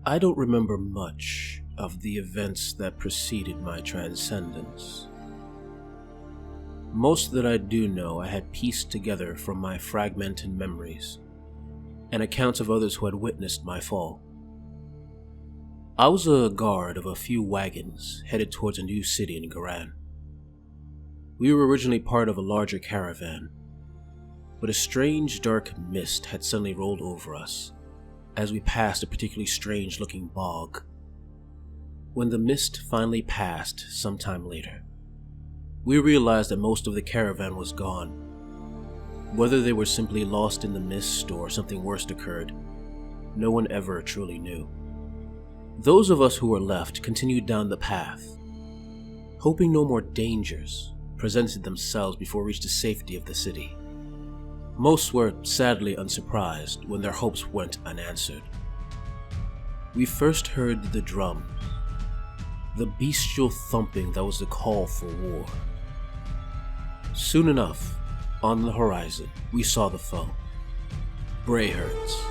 I don't remember much of the events that preceded my transcendence. Most that I do know I had pieced together from my fragmented memories and accounts of others who had witnessed my fall. I was a guard of a few wagons headed towards a new city in Garan. We were originally part of a larger caravan, but a strange dark mist had suddenly rolled over us as we passed a particularly strange-looking bog. When the mist finally passed sometime later, we realized that most of the caravan was gone. Whether they were simply lost in the mist or something worse occurred, no one ever truly knew. Those of us who were left continued down the path, hoping no more dangers presented themselves before we reached the safety of the city. Most were sadly unsurprised when their hopes went unanswered. We first heard the drums, the bestial thumping that was the call for war. Soon enough, on the horizon, we saw the foe. Greyherds,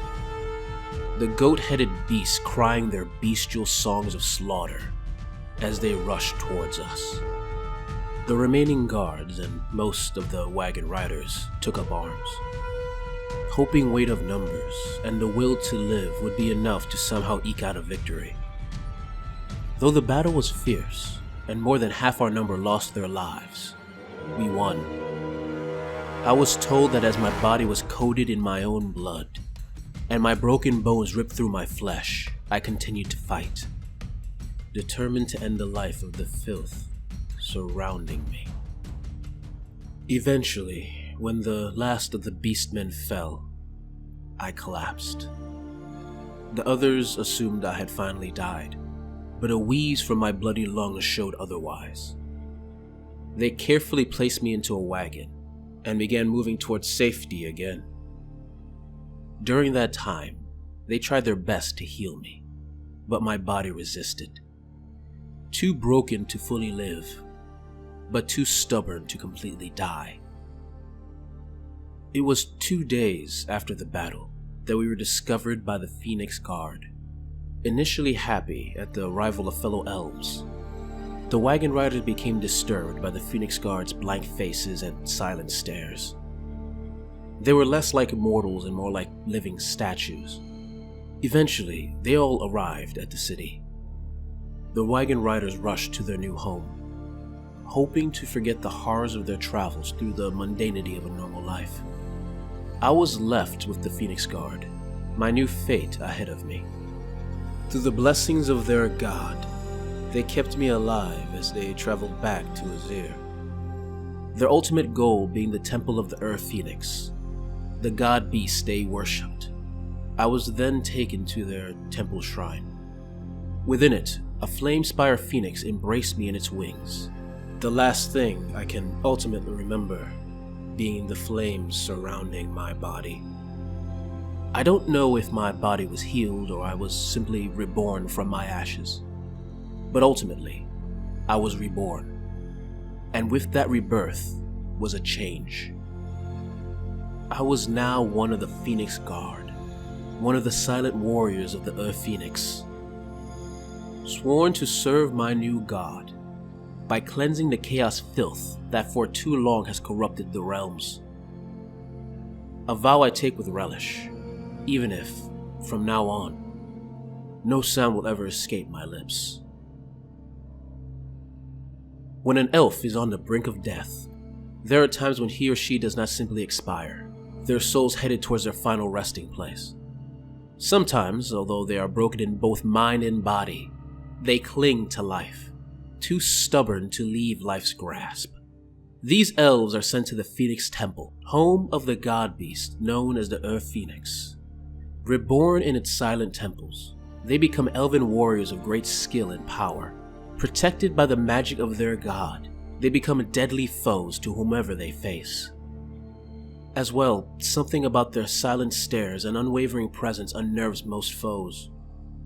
the goat-headed beasts crying their bestial songs of slaughter as they rushed towards us. The remaining guards and most of the wagon riders took up arms, hoping weight of numbers and the will to live would be enough to somehow eke out a victory. Though the battle was fierce and more than half our number lost their lives, we won. I was told that as my body was coated in my own blood and my broken bones ripped through my flesh, I continued to fight, determined to end the life of the filth surrounding me. Eventually, when the last of the beastmen fell, I collapsed. The others assumed I had finally died, but a wheeze from my bloody lungs showed otherwise. They carefully placed me into a wagon and began moving towards safety again. During that time, they tried their best to heal me, but my body resisted. Too broken to fully live, but too stubborn to completely die. It was 2 days after the battle that we were discovered by the Phoenix Guard. Initially happy at the arrival of fellow elves, the wagon riders became disturbed by the Phoenix Guard's blank faces and silent stares. They were less like mortals and more like living statues. Eventually, they all arrived at the city. The wagon riders rushed to their new home, hoping to forget the horrors of their travels through the mundanity of a normal life. I was left with the Phoenix Guard, my new fate ahead of me. Through the blessings of their god, they kept me alive as they traveled back to Azir. Their ultimate goal being the Temple of the Earth Phoenix, the god beast they worshipped. I was then taken to their temple shrine. Within it, a flame-spire phoenix embraced me in its wings. The last thing I can ultimately remember being the flames surrounding my body. I don't know if my body was healed or I was simply reborn from my ashes. But ultimately, I was reborn. And with that rebirth was a change. I was now one of the Phoenix Guard, one of the silent warriors of the Earth Phoenix, sworn to serve my new god by cleansing the chaos filth that for too long has corrupted the realms. A vow I take with relish, even if, from now on, no sound will ever escape my lips. When an elf is on the brink of death, there are times when he or she does not simply expire, their souls headed towards their final resting place. Sometimes, although they are broken in both mind and body, they cling to life, too stubborn to leave life's grasp. These elves are sent to the Phoenix Temple, home of the god beast known as the Earth Phoenix. Reborn in its silent temples, they become elven warriors of great skill and power. Protected by the magic of their god, they become deadly foes to whomever they face. As well, something about their silent stares and unwavering presence unnerves most foes,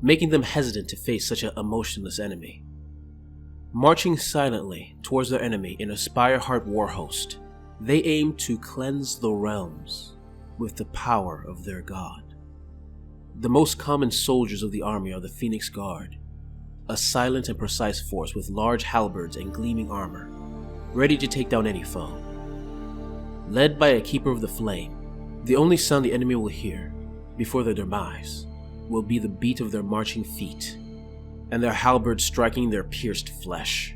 making them hesitant to face such an emotionless enemy. Marching silently towards their enemy in a Spireheart war host, they aim to cleanse the realms with the power of their god. The most common soldiers of the army are the Phoenix Guard, a silent and precise force with large halberds and gleaming armor, ready to take down any foe. Led by a Keeper of the Flame, the only sound the enemy will hear before their demise will be the beat of their marching feet and their halberds striking their pierced flesh.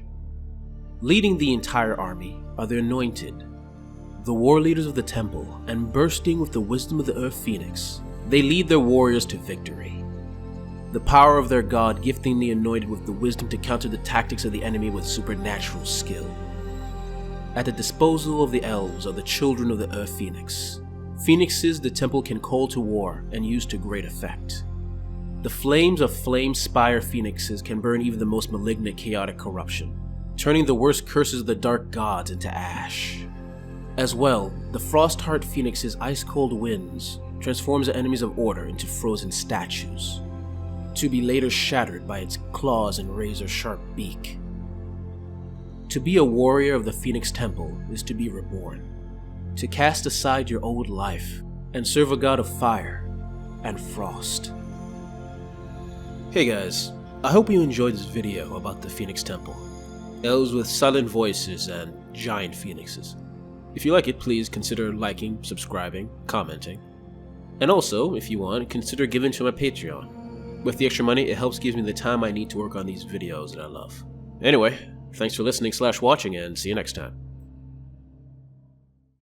Leading the entire army are the Anointed, the war leaders of the temple, and bursting with the wisdom of the Earth Phoenix, they lead their warriors to victory. The power of their god gifting the Anointed with the wisdom to counter the tactics of the enemy with supernatural skill. At the disposal of the elves are the children of the Earth Phoenix, phoenixes the temple can call to war and use to great effect. The flames of flame spire phoenixes can burn even the most malignant chaotic corruption, turning the worst curses of the dark gods into ash. As well, the Frostheart Phoenix's ice-cold winds transforms the enemies of order into frozen statues, to be later shattered by its claws and razor-sharp beak. To be a warrior of the Phoenix Temple is to be reborn, to cast aside your old life and serve a god of fire and frost. Hey guys, I hope you enjoyed this video about the Phoenix Temple, elves with silent voices and giant phoenixes. If you like it, please consider liking, subscribing, commenting. And also, if you want, consider giving to my Patreon. With the extra money, it helps give me the time I need to work on these videos that I love. Anyway, thanks for listening/watching, and see you next time.